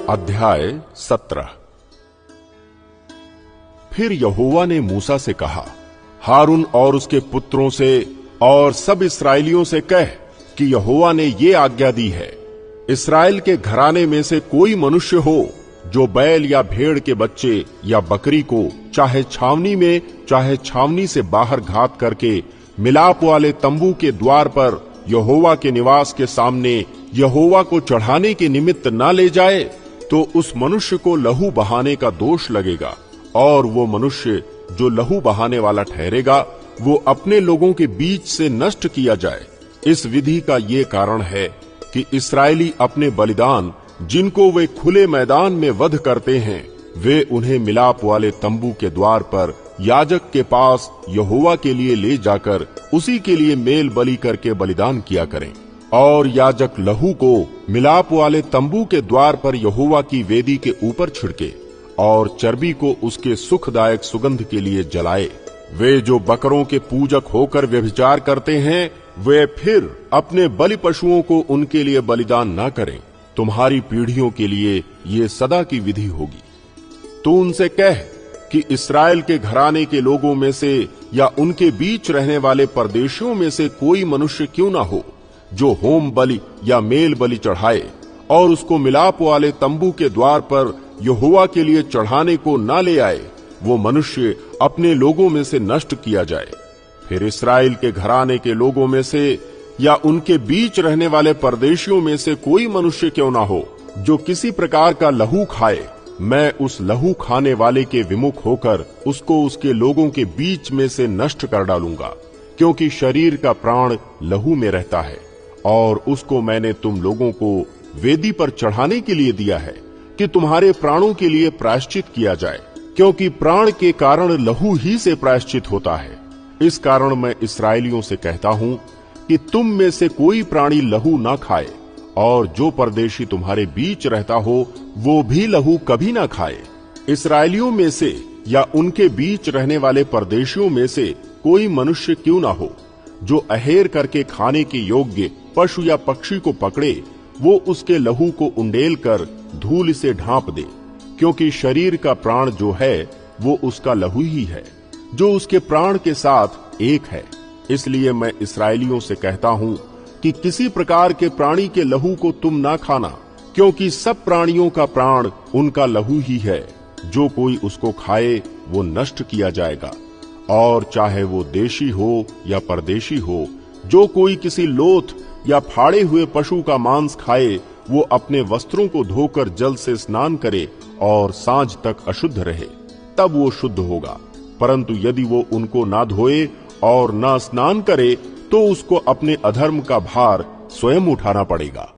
अध्याय 17। फिर यहोवा ने मूसा से कहा, हारून और उसके पुत्रों से और सब इस्राएलियों से कह कि यहोवा ने ये आज्ञा दी है, इस्राएल के घराने में से कोई मनुष्य हो जो बैल या भेड़ के बच्चे या बकरी को चाहे छावनी में चाहे छावनी से बाहर घात करके मिलाप वाले तंबू के द्वार पर यहोवा के निवास के सामने यहोवा को चढ़ाने के निमित्त ना ले जाए, तो उस मनुष्य को लहू बहाने का दोष लगेगा, और वो मनुष्य जो लहू बहाने वाला ठहरेगा वो अपने लोगों के बीच से नष्ट किया जाए। इस विधि का ये कारण है कि इस्राएली अपने बलिदान जिनको वे खुले मैदान में वध करते हैं, वे उन्हें मिलाप वाले तंबू के द्वार पर याजक के पास यहोवा के लिए ले जाकर उसी के लिए मेल बलि करके बलिदान किया करें, और याजक लहू को मिलाप वाले तंबू के द्वार पर यहोवा की वेदी के ऊपर छिड़के और चर्बी को उसके सुखदायक सुगंध के लिए जलाए। वे जो बकरों के पूजक होकर व्यभिचार करते हैं, वे फिर अपने बलि पशुओं को उनके लिए बलिदान न करें। तुम्हारी पीढ़ियों के लिए ये सदा की विधि होगी। तू उनसे कह कि इस्राएल के घराने के लोगों में से या उनके बीच रहने वाले परदेशियों में से कोई मनुष्य क्यों ना हो जो होम बलि या मेल बलि चढ़ाए और उसको मिलाप वाले तंबू के द्वार पर यहोवा के लिए चढ़ाने को ना ले आए, वो मनुष्य अपने लोगों में से नष्ट किया जाए। फिर इस्राएल के घराने के लोगों में से या उनके बीच रहने वाले परदेशियों में से कोई मनुष्य क्यों ना हो जो किसी प्रकार का लहू खाए, मैं उस लहू खाने वाले के विमुख होकर उसको उसके लोगों के बीच में से नष्ट कर डालूंगा, क्योंकि शरीर का प्राण लहू में रहता है, और उसको मैंने तुम लोगों को वेदी पर चढ़ाने के लिए दिया है कि तुम्हारे प्राणों के लिए प्रायश्चित किया जाए, क्योंकि प्राण के कारण लहू ही से प्रायश्चित होता है। इस कारण मैं इस्राएलियों से कहता हूं कि तुम में से कोई प्राणी लहू ना खाए, और जो परदेशी तुम्हारे बीच रहता हो वो भी लहू कभी ना खाए। इस्राएलियों में से या उनके बीच रहने वाले परदेशियों में से कोई मनुष्य क्यों ना हो जो अहेर करके खाने के योग्य पशु या पक्षी को पकड़े, वो उसके लहू को उंडेल कर धूल से ढांप दे, क्योंकि शरीर का प्राण जो है वो उसका लहू ही है, जो उसके प्राण के साथ एक है। इसलिए मैं इस्राएलियों से कहता हूं कि किसी प्रकार के प्राणी के लहू को तुम ना खाना, क्योंकि सब प्राणियों का प्राण उनका लहू ही है। जो कोई उसको खाए वो नष्ट किया जाएगा, और चाहे वो देशी हो या परदेशी हो, जो कोई किसी लोथ या फाड़े हुए पशु का मांस खाए, वो अपने वस्त्रों को धोकर जल से स्नान करे और सांझ तक अशुद्ध रहे, तब वो शुद्ध होगा। परंतु यदि वो उनको ना धोए और ना स्नान करे, तो उसको अपने अधर्म का भार स्वयं उठाना पड़ेगा।